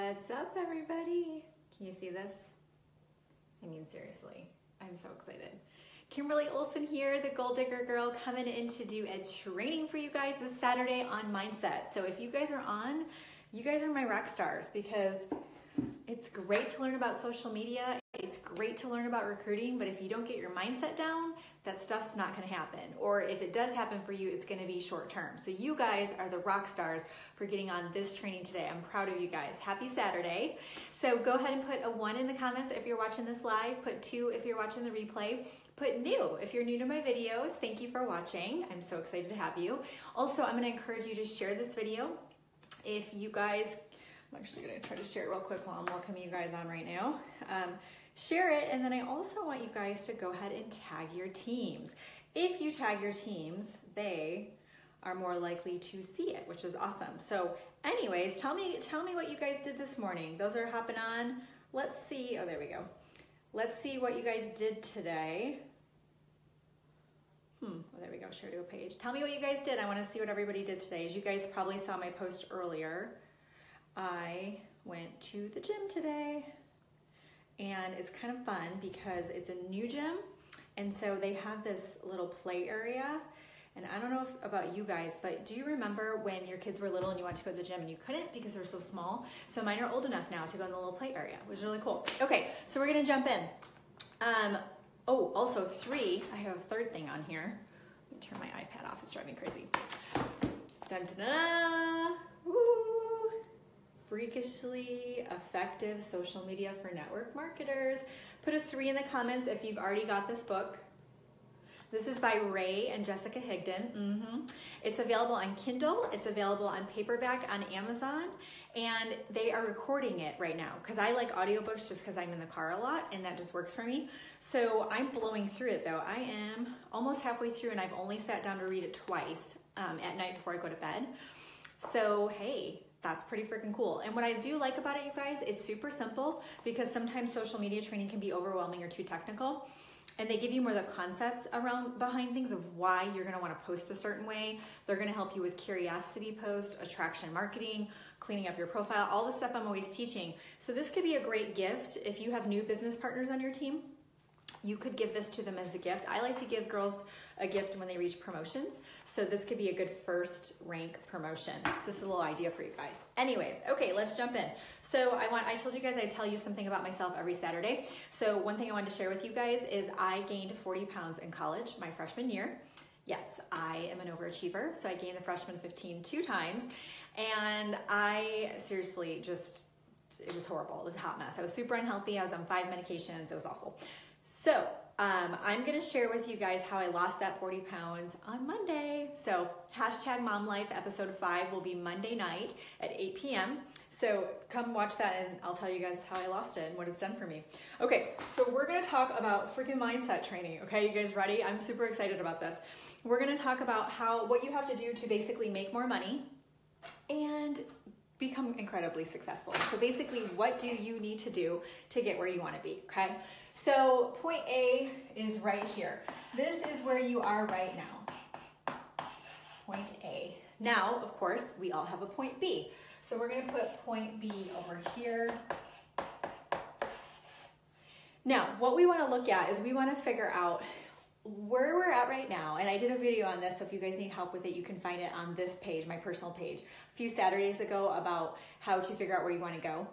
What's up, everybody? Can you see this? I mean, seriously, I'm so excited. Kimberly Olson here, the Goal Digger Girl, coming in to do a training for you guys this Saturday on mindset. So if you guys are on, you guys are my rock stars because it's great to learn about social media. It's great to learn about recruiting, but if you don't get your mindset down, that stuff's not going to happen. Or if it does happen for you, it's going to be short term. So you guys are the rock stars for getting on this training today. I'm proud of you guys. Happy Saturday. So go ahead and put a 1 in the comments if you're watching this live. Put 2 if you're watching the replay. Put new if you're new to my videos. Thank you for watching. I'm so excited to have you. Also, I'm going to encourage you to share this video. If you guys, I'm actually going to try to share it real quick while I'm welcoming you guys on right now. Share it, and then I also want you guys to go ahead and tag your teams. If you tag your teams, they are more likely to see it, which is awesome. So anyways, tell me what you guys did this morning. Those are hopping on. Let's see. Oh, there we go. Let's see what you guys did today. Oh, there we go. Share to a page. Tell me what you guys did. I want to see what everybody did today. As you guys probably saw my post earlier, I went to the gym today. And it's kind of fun because it's a new gym, and so they have this little play area. And I don't know about you guys, but do you remember when your kids were little and you wanted to go to the gym and you couldn't because they were so small? So mine are old enough now to go in the little play area, which is really cool. Okay, so we're gonna jump in. Oh, also 3, I have a 3rd thing on here. Let me turn my iPad off, it's driving me crazy. Dun, dun, dun, woo. Freakishly effective social media for network marketers. Put a 3 in the comments if you've already got this book. This is by Ray and Jessica Higdon. It's available on Kindle. It's available on paperback on Amazon, and they are recording it right now because I like audiobooks just because I'm in the car a lot and that just works for me. So I'm blowing through it though. I am almost halfway through and I've only sat down to read it twice at night before I go to bed. So hey, that's pretty freaking cool. And what I do like about it, you guys, it's super simple because sometimes social media training can be overwhelming or too technical. And they give you more of the concepts behind things of why you're gonna wanna post a certain way. They're gonna help you with curiosity posts, attraction marketing, cleaning up your profile, all the stuff I'm always teaching. So this could be a great gift if you have new business partners on your team. You could give this to them as a gift. I like to give girls a gift when they reach promotions. So this could be a good first rank promotion. Just a little idea for you guys. Anyways, okay, let's jump in. So I told you guys I'd tell you something about myself every Saturday. So one thing I wanted to share with you guys is I gained 40 pounds in college my freshman year. Yes, I am an overachiever. So I gained the freshman 15 2 times. And I seriously it was horrible. It was a hot mess. I was super unhealthy. I was on 5 medications. It was awful. So I'm going to share with you guys how I lost that 40 pounds on Monday. So #MomLife episode 5 will be Monday night at 8 p.m. So come watch that and I'll tell you guys how I lost it and what it's done for me. Okay, so we're going to talk about freaking mindset training. Okay, you guys ready? I'm super excited about this. We're going to talk about what you have to do to basically make more money and become incredibly successful. So basically, what do you need to do to get where you want to be, okay? So point A is right here. This is where you are right now. Point A. Now, of course, we all have a point B. So we're gonna put point B over here. Now, what we wanna look at is we wanna figure out where we're at right now, and I did a video on this, so if you guys need help with it, you can find it on this page, my personal page, a few Saturdays ago about how to figure out where you want to go.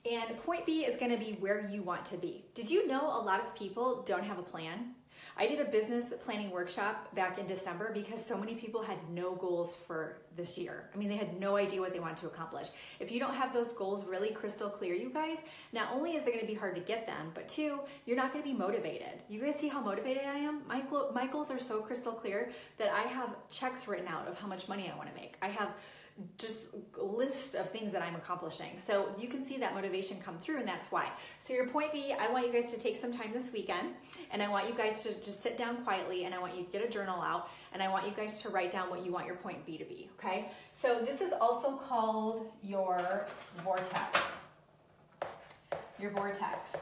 And point B is going to be where you want to be. Did you know a lot of people don't have a plan? I did a business planning workshop back in December because so many people had no goals for this year. I mean, they had no idea what they wanted to accomplish. If you don't have those goals really crystal clear, you guys, not only is it going to be hard to get them, but 2, you're not going to be motivated. You guys see how motivated I am? My goals are so crystal clear that I have checks written out of how much money I want to make. I have just a list of things that I'm accomplishing. So you can see that motivation come through, and that's why. So your point B, I want you guys to take some time this weekend, and I want you guys to just sit down quietly, and I want you to get a journal out, and I want you guys to write down what you want your point B to be, okay? So this is also called your vortex. Your vortex.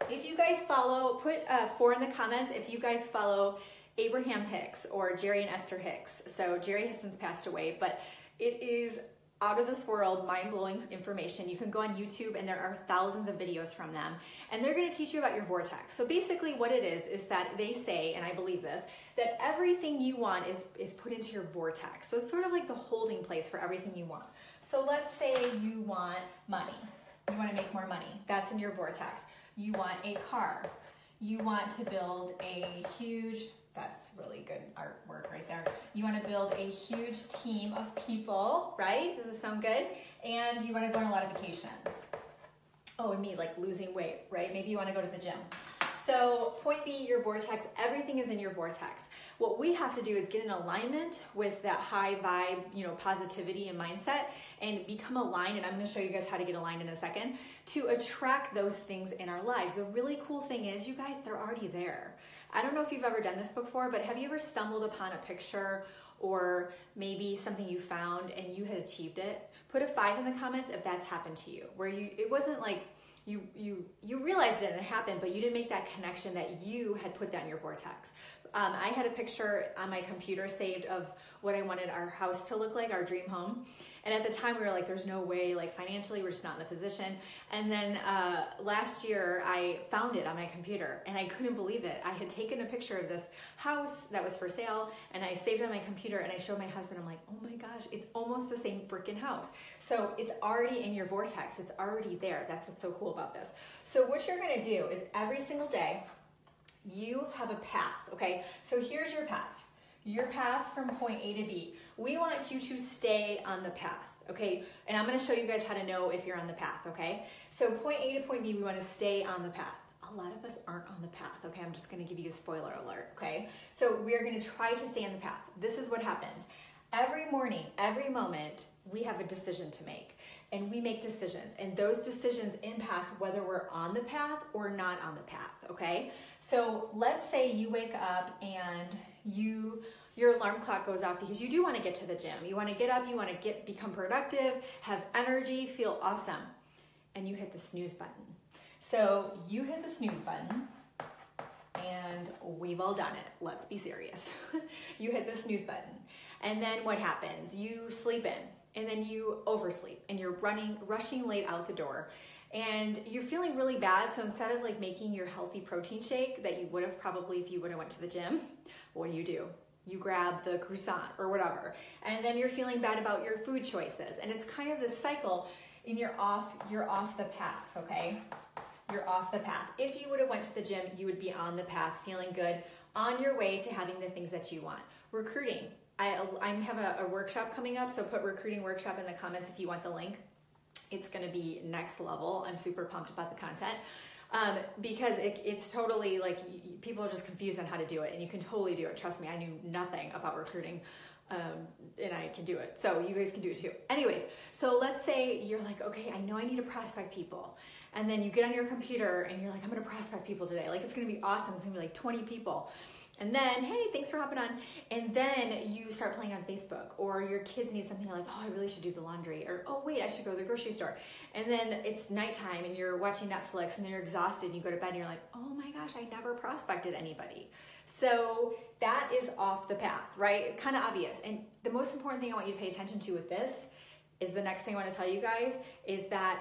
If you guys follow, put 4 in the comments if you guys follow Abraham Hicks or Jerry and Esther Hicks. So Jerry has since passed away, but it is out of this world, mind-blowing information. You can go on YouTube and there are thousands of videos from them, and they're going to teach you about your vortex. So basically what it is that they say, and I believe this, that everything you want is put into your vortex. So it's sort of like the holding place for everything you want. So let's say you want money. You want to make more money. That's in your vortex. You want a car. You want to build a huge, that's really good artwork right there. You want to build a huge team of people, right? Does this sound good? And you want to go on a lot of vacations. Oh, and me, like losing weight, right? Maybe you want to go to the gym. So point B, your vortex, everything is in your vortex. What we have to do is get in alignment with that high vibe, positivity and mindset, and become aligned. And I'm going to show you guys how to get aligned in a second to attract those things in our lives. The really cool thing is, you guys, they're already there. I don't know if you've ever done this before, but have you ever stumbled upon a picture or maybe something you found and you had achieved it? Put a 5 in the comments if that's happened to you, where it wasn't like you realized it and it happened, but you didn't make that connection that you had put that in your vortex. I had a picture on my computer saved of what I wanted our house to look like, our dream home. And at the time we were like, there's no way, like financially, we're just not in the position. And then last year I found it on my computer and I couldn't believe it. I had taken a picture of this house that was for sale and I saved it on my computer and I showed my husband. I'm like, oh my gosh, it's almost the same freaking house. So it's already in your vortex. It's already there. That's what's so cool about this. So what you're gonna do is every single day, you have a path, okay? So here's your path from point A to B. We want you to stay on the path, okay? And I'm gonna show you guys how to know if you're on the path, okay? So point A to point B, we wanna stay on the path. A lot of us aren't on the path, okay? I'm just gonna give you a spoiler alert, okay? So we are gonna try to stay on the path. This is what happens. Every morning, every moment, we have a decision to make. And we make decisions, and those decisions impact whether we're on the path or not on the path, okay? So let's say you wake up and your alarm clock goes off because you do want to get to the gym. You want to get up, you want to become productive, have energy, feel awesome, and you hit the snooze button. So you hit the snooze button, and we've all done it. Let's be serious. You hit the snooze button, and then what happens? You sleep in. And then you oversleep and you're rushing late out the door and you're feeling really bad. So instead of like making your healthy protein shake that you would have probably if you would have went to the gym, what do? You grab the croissant or whatever. And then you're feeling bad about your food choices. And it's kind of this cycle and you're off the path, okay? You're off the path. If you would have went to the gym, you would be on the path, feeling good, on your way to having the things that you want. Recruiting. I have a workshop coming up, so put recruiting workshop in the comments if you want the link. It's going to be next level. I'm super pumped about the content because it's totally like people are just confused on how to do it, and you can totally do it. Trust me, I knew nothing about recruiting and I can do it. So you guys can do it too. Anyways, so let's say you're like, okay, I know I need to prospect people. And then you get on your computer and you're like, I'm going to prospect people today. Like, it's going to be awesome. It's going to be like 20 people. And then, hey, thanks for hopping on. And then you start playing on Facebook, or your kids need something, you're like, oh, I really should do the laundry, or oh, wait, I should go to the grocery store. And then it's nighttime and you're watching Netflix and then you're exhausted and you go to bed and you're like, oh my gosh, I never prospected anybody. So that is off the path, right? Kind of obvious. And the most important thing I want you to pay attention to with this is the next thing I want to tell you guys is that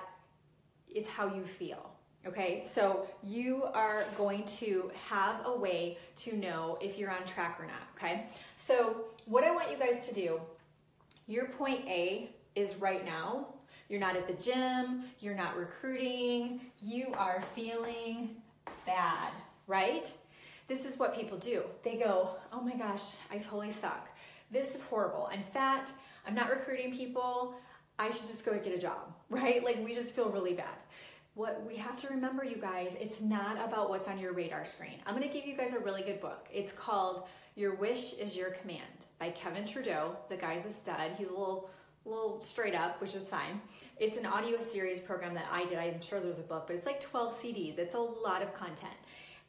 it's how you feel. Okay, so you are going to have a way to know if you're on track or not, okay? So what I want you guys to do, your point A is right now, you're not at the gym, you're not recruiting, you are feeling bad, right? This is what people do. They go, oh my gosh, I totally suck. This is horrible. I'm fat, I'm not recruiting people, I should just go get a job, right? Like we just feel really bad. What we have to remember, you guys, it's not about what's on your radar screen. I'm going to give you guys a really good book. It's called Your Wish is Your Command by Kevin Trudeau. The guy's a stud. He's a little straight up, which is fine. It's an audio series program that I did. I'm sure there's a book, but it's like 12 CDs. It's a lot of content.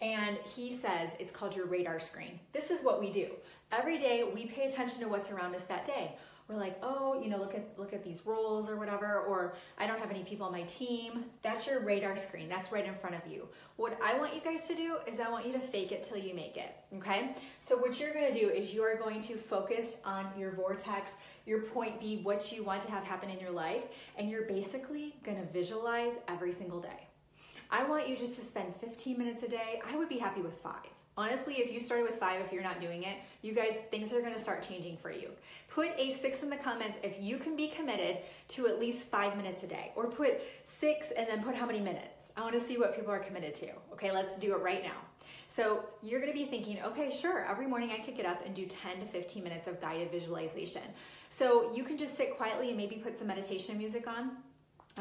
And he says it's called your radar screen. This is what we do. Every day we pay attention to what's around us that day. we're like, oh, you know, look at these roles or whatever, or I don't have any people on my team. That's your radar screen. That's right in front of you. What I want you guys to do is I want you to fake it till you make it, okay? So what you're gonna do is you are going to focus on your vortex, your point B, what you want to have happen in your life, and you're basically gonna visualize every single day. I want you just to spend 15 minutes a day. I would be happy with 5. Honestly, if you started with 5, if you're not doing it, you guys, things are gonna start changing for you. Put a 6 in the comments if you can be committed to at least 5 minutes a day, or put 6 and then put how many minutes. I wanna see what people are committed to. Okay, let's do it right now. So you're gonna be thinking, okay, sure, every morning I could get up and do 10 to 15 minutes of guided visualization. So you can just sit quietly and maybe put some meditation music on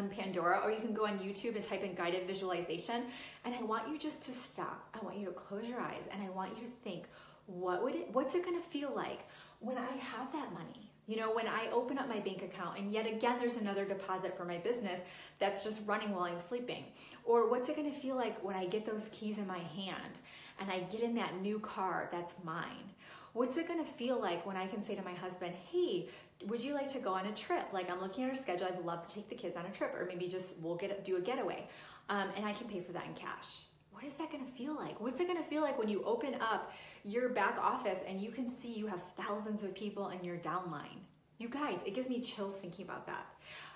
Pandora, or you can go on YouTube and type in guided visualization. And I want you just to stop. I want you to close your eyes and I want you to think, what's it gonna feel like when I have that money? You know, when I open up my bank account and yet again, there's another deposit for my business that's just running while I'm sleeping. Or what's it gonna feel like when I get those keys in my hand and I get in that new car that's mine? What's it gonna feel like when I can say to my husband, hey, would you like to go on a trip? Like, I'm looking at our schedule, I'd love to take the kids on a trip, or maybe just we'll do a getaway, and I can pay for that in cash. What is that gonna feel like? What's it gonna feel like when you open up your back office and you can see you have thousands of people in your downline? You guys, it gives me chills thinking about that.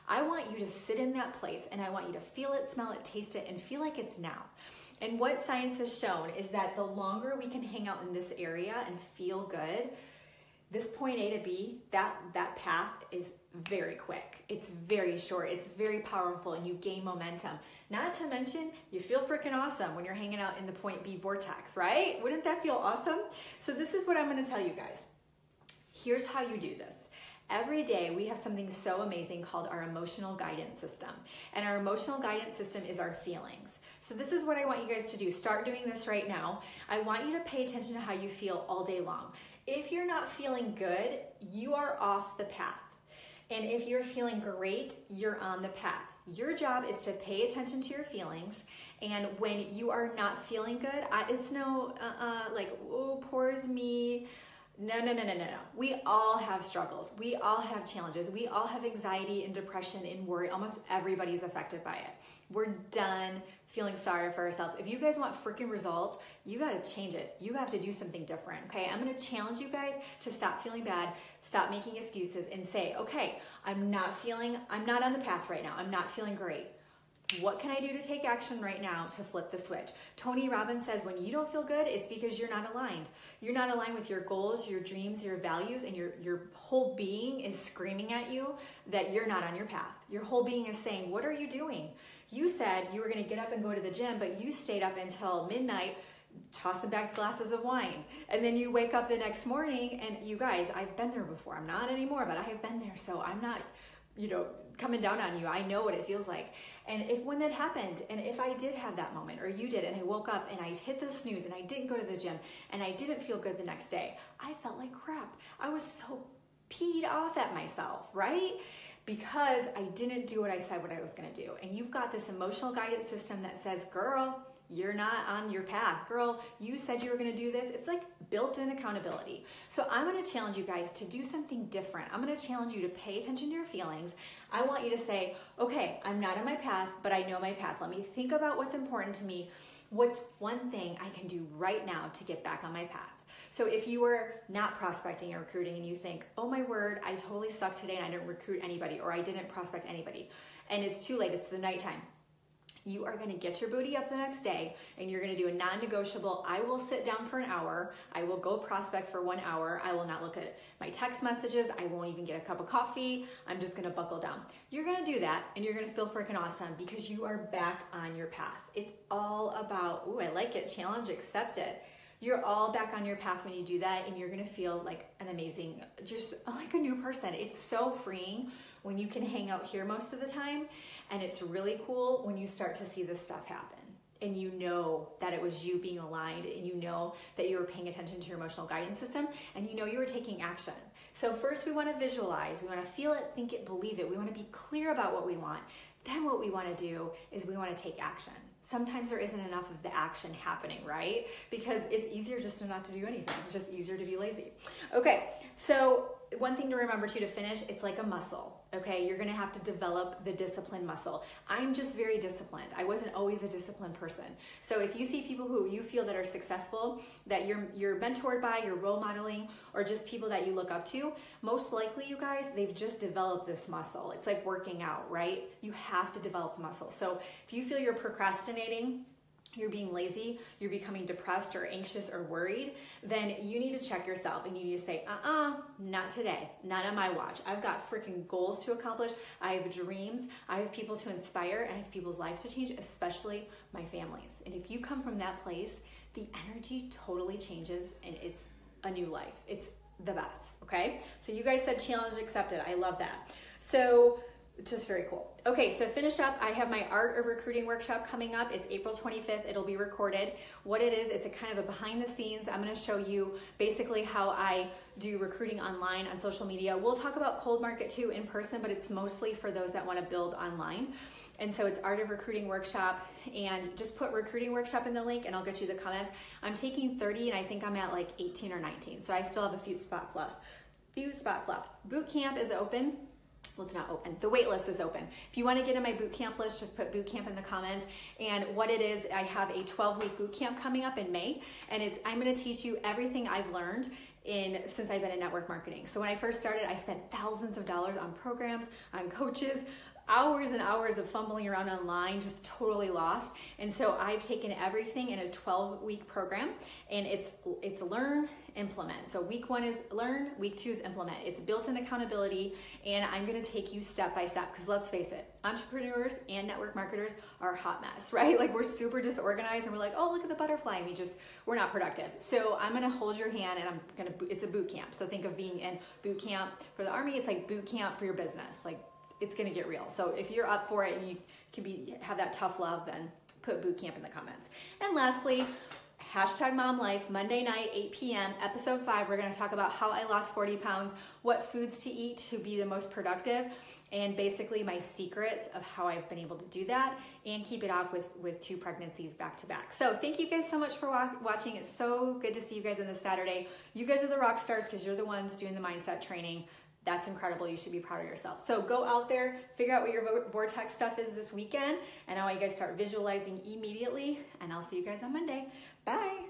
I want you to sit in that place and I want you to feel it, smell it, taste it, and feel like it's now. And what science has shown is that the longer we can hang out in this area and feel good, this point A to B, that path is very quick. It's very short. It's very powerful, and you gain momentum. Not to mention, you feel freaking awesome when you're hanging out in the point B vortex, right? Wouldn't that feel awesome? So this is what I'm going to tell you guys. Here's how you do this. Every day we have something so amazing called our emotional guidance system. And our emotional guidance system is our feelings. So this is what I want you guys to do. Start doing this right now. I want you to pay attention to how you feel all day long. If you're not feeling good, you are off the path. And if you're feeling great, you're on the path. Your job is to pay attention to your feelings. And when you are not feeling good, it's no like, oh, poor is me. No. We all have struggles. We all have challenges. We all have anxiety and depression and worry. Almost everybody's affected by it. We're done feeling sorry for ourselves. If you guys want freaking results, you got to change it. You have to do something different, okay? I'm going to challenge you guys to stop feeling bad, stop making excuses, and say, okay, I'm not on the path right now. I'm not feeling great. What can I do to take action right now to flip the switch? Tony Robbins says when you don't feel good, it's because you're not aligned. You're not aligned with your goals, your dreams, your values, and your whole being is screaming at you that you're not on your path. Your whole being is saying, what are you doing? You said you were going to get up and go to the gym, but you stayed up until midnight tossing back glasses of wine. And then you wake up the next morning, and you guys, I've been there before. I'm not anymore, but I have been there. So I'm not, coming down on you. I know what it feels like. And when that happened, and if I did have that moment, or you did, and I woke up and I hit the snooze and I didn't go to the gym and I didn't feel good the next day, I felt like crap. I was so peed off at myself, right? Because I didn't do what I said what I was going to do. And you've got this emotional guidance system that says, girl, you're not on your path. Girl, you said you were going to do this. It's like built-in accountability. So I'm going to challenge you guys to do something different. I'm going to challenge you to pay attention to your feelings. I want you to say, okay, I'm not on my path, but I know my path. Let me think about what's important to me. What's one thing I can do right now to get back on my path? So if you were not prospecting or recruiting and you think, oh my word, I totally sucked today and I didn't recruit anybody, or I didn't prospect anybody, and it's too late, it's the nighttime. You are going to get your booty up the next day and you're going to do a non-negotiable. I will sit down for an hour. I will go prospect for 1 hour. I will not look at my text messages. I won't even get a cup of coffee. I'm just going to buckle down. You're going to do that and you're going to feel freaking awesome because you are back on your path. It's all about, ooh, I like it. Challenge accepted. You're all back on your path when you do that, and you're going to feel like an amazing, just like a new person. It's so freeing when you can hang out here most of the time. And it's really cool when you start to see this stuff happen and you know that it was you being aligned, and you know that you were paying attention to your emotional guidance system, and you know you were taking action. So first we want to visualize, we want to feel it, think it, believe it. We want to be clear about what we want. Then what we want to do is we want to take action. sometimes there isn't enough of the action happening, right? Because it's easier just to not to do anything. It's just easier to be lazy. Okay, so one thing to remember too to finish, it's like a muscle, okay? You're gonna have to develop the discipline muscle. I'm just very disciplined. I wasn't always a disciplined person. So if you see people who you feel that are successful, that you're mentored by, you're role modeling, or just people that you look up to, most likely, you guys, they've just developed this muscle. It's like working out, right? You have to develop the muscle. So if you feel you're procrastinating, you're being lazy, you're becoming depressed or anxious or worried, then you need to check yourself and you need to say, not today, not on my watch. I've got freaking goals to accomplish. I have dreams. I have people to inspire, and I have people's lives to change, especially my family's. And if you come from that place, the energy totally changes and it's a new life. It's the best, okay? So you guys said challenge accepted. I love that. So it's just very cool. Okay, so finish up. I have my Art of Recruiting workshop coming up. It's April 25th. It'll be recorded. What it is, it's a kind of a behind the scenes. I'm going to show you basically how I do recruiting online on social media. We'll talk about cold market too in person, but it's mostly for those that want to build online. And so it's Art of Recruiting workshop, and just put recruiting workshop in the link and I'll get you the comments. I'm taking 30 and I think I'm at like 18 or 19. So I still have a few spots left. Boot camp is open. Well, it's not open. The wait list is open. If you want to get in my boot camp list, just put boot camp in the comments. And what it is, I have a 12-week boot camp coming up in May, and I'm going to teach you everything I've learned since I've been in network marketing. So when I first started, I spent thousands of dollars on programs, on coaches, hours and hours of fumbling around online, just totally lost. And so I've taken everything in a 12-week program, and it's learn, implement. So week 1 is learn, week 2 is implement. It's built-in accountability, and I'm gonna take you step by step, because let's face it, entrepreneurs and network marketers are a hot mess, right? Like, we're super disorganized and we're like, oh, look at the butterfly, and we're not productive. So I'm gonna hold your hand, and it's a boot camp. So think of being in boot camp for the Army. It's like boot camp for your business. Like, it's gonna get real. So if you're up for it and you can have that tough love, then put boot camp in the comments. And lastly, #MomLife, Monday night, 8 p.m., episode 5. We're gonna talk about how I lost 40 pounds, what foods to eat to be the most productive, and basically my secrets of how I've been able to do that and keep it off with 2 pregnancies back to back. So thank you guys so much for watching. It's so good to see you guys on this Saturday. You guys are the rock stars because you're the ones doing the mindset training. That's incredible. You should be proud of yourself. So go out there, figure out what your Vortex stuff is this weekend, and I want you guys to start visualizing immediately, and I'll see you guys on Monday. Bye.